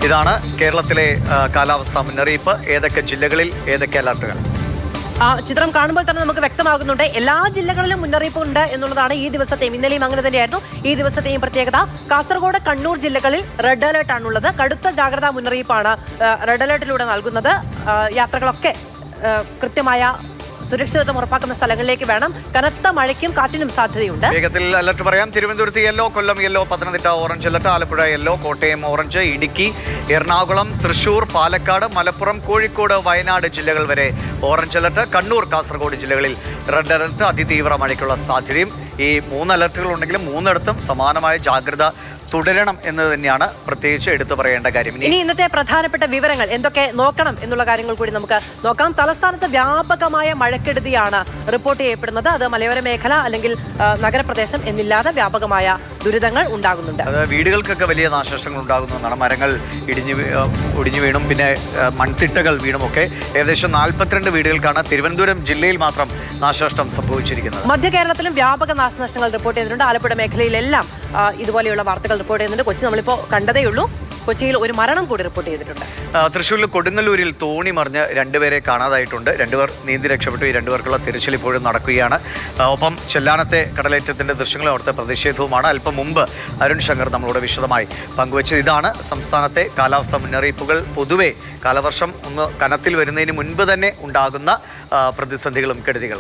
ഇതാണ് കേരളത്തിലെ കാലാവസ്ഥാ മുന്നറിയിപ്പ്. ഏതൊക്കെ ജില്ലകളിൽ ഏതൊക്കെ അലർട്ടുകൾ? ചിത്രം കാണുമ്പോൾ തന്നെ നമുക്ക് വ്യക്തമാകുന്നുണ്ട്. എല്ലാ ജില്ലകളിലും മുന്നറിയിപ്പ് ഉണ്ട് എന്നുള്ളതാണ് ഈ ദിവസത്തെയും, ഇന്നലെയും അങ്ങനെ തന്നെയായിരുന്നു ഈ ദിവസത്തെയും പ്രത്യേകത. കാസർഗോഡ്, കണ്ണൂർ ജില്ലകളിൽ റെഡ് അലേർട്ട് ആണുള്ളത്. കടുത്ത ജാഗ്രതാ മുന്നറിയിപ്പാണ് റെഡ് അലേർട്ടിലൂടെ നൽകുന്നത്. യാത്രകളൊക്കെ കൃത്യമായ സുരക്ഷിതത്വം ഉറപ്പാക്കുന്ന സ്ഥലങ്ങളിലേക്ക് വേണം. കനത്ത മഴയ്ക്കും കാറ്റിനും സാധ്യതയുണ്ട്. വേഗത്തിൽ അലർട്ട് പറയാം. തിരുവനന്തപുരത്ത് yellow, Kollam yellow, Pathanamthitta orange alert, Alappuzha yellow, Kottayam orange, Idukki, Ernakulam, Thrissur, Palakkad, Malappuram, Kozhikode, Wayanad ജില്ലകൾ വരെ ഓറഞ്ച് അലർട്ട്. കണ്ണൂർ, കാസർഗോഡ് ജില്ലകളിൽ റെഡ് അലർട്ട്. അതിതീവ്ര മഴയ്ക്കുള്ള സാധ്യതയും. ഈ 3 അലർട്ടുകൾ ഉണ്ടെങ്കിലും 3 സമാനമായ ജാഗ്രത തുടരണം എന്ന് തന്നെയാണ് പ്രത്യേകിച്ച് എടുത്തു പറയേണ്ട കാര്യം. ഇനി ഇന്നത്തെ പ്രധാനപ്പെട്ട വിവരങ്ങൾ എന്തൊക്കെ നോക്കണം എന്നുള്ള കാര്യങ്ങൾ കൂടി നമുക്ക് നോക്കാം. തലസ്ഥാനത്ത് വ്യാപകമായ മഴക്കെടുതിയാണ് റിപ്പോർട്ട് ചെയ്യപ്പെടുന്നത്. അത് മലയോര മേഖല അല്ലെങ്കിൽ നഗരപ്രദേശം എന്നില്ലാതെ വ്യാപകമായ ദുരിതങ്ങൾ ഉണ്ടാകുന്നുണ്ട്. അത് വീടുകൾക്കൊക്കെ വലിയ നാശനഷ്ടങ്ങൾ ഉണ്ടാകുന്നതാണ്. മരങ്ങൾ ഒടിഞ്ഞു വീണും പിന്നെ മൺതിട്ടകൾ വീണുമൊക്കെ ഏകദേശം 42 വീടുകൾക്കാണ് തിരുവനന്തപുരം ജില്ലയിൽ മാത്രം നാശനഷ്ടം സംഭവിച്ചിരിക്കുന്നത്. മധ്യ കേരളത്തിലും വ്യാപക നാശനഷ്ടങ്ങൾ റിപ്പോർട്ട് ചെയ്തിട്ടുണ്ട്. ആലപ്പുഴ മേഖലയിലെല്ലാം ഇതുപോലെയുള്ള വാർത്തകൾ റിപ്പോർട്ട് ചെയ്യുന്നുണ്ട്. കൊച്ചി നമ്മളിപ്പോൾ കണ്ടതേ ഉള്ളൂ. കൊച്ചിയിൽ ഒരു മരണം കൂടി റിപ്പോർട്ട് ചെയ്തിട്ടുണ്ട്. തൃശ്ശൂരിൽ കൊടുങ്ങല്ലൂരിൽ തോണി മറിഞ്ഞ് 2 പേരെ കാണാതായിട്ടുണ്ട്. 2 പേർ നീന്തി രക്ഷപ്പെട്ടു. ഈ 2 പേർക്കുള്ള തിരച്ചിൽ ഇപ്പോഴും നടക്കുകയാണ്. ഒപ്പം ചെല്ലാനത്തെ കടലേറ്റത്തിന്റെ ദൃശ്യങ്ങളും അവിടുത്തെ പ്രതിഷേധവുമാണ് അല്പം മുമ്പ് അരുൺ ശങ്കർ നമ്മളോട് വിശദമായി പങ്കുവച്ചത്. ഇതാണ് സംസ്ഥാനത്തെ കാലാവസ്ഥാ മുന്നറിയിപ്പുകൾ. പൊതുവെ കാലവർഷം ഒന്ന് കനത്തിൽ വരുന്നതിന് മുൻപ് തന്നെ ഉണ്ടാകുന്ന പ്രതിസന്ധികളും കെടുതികളും.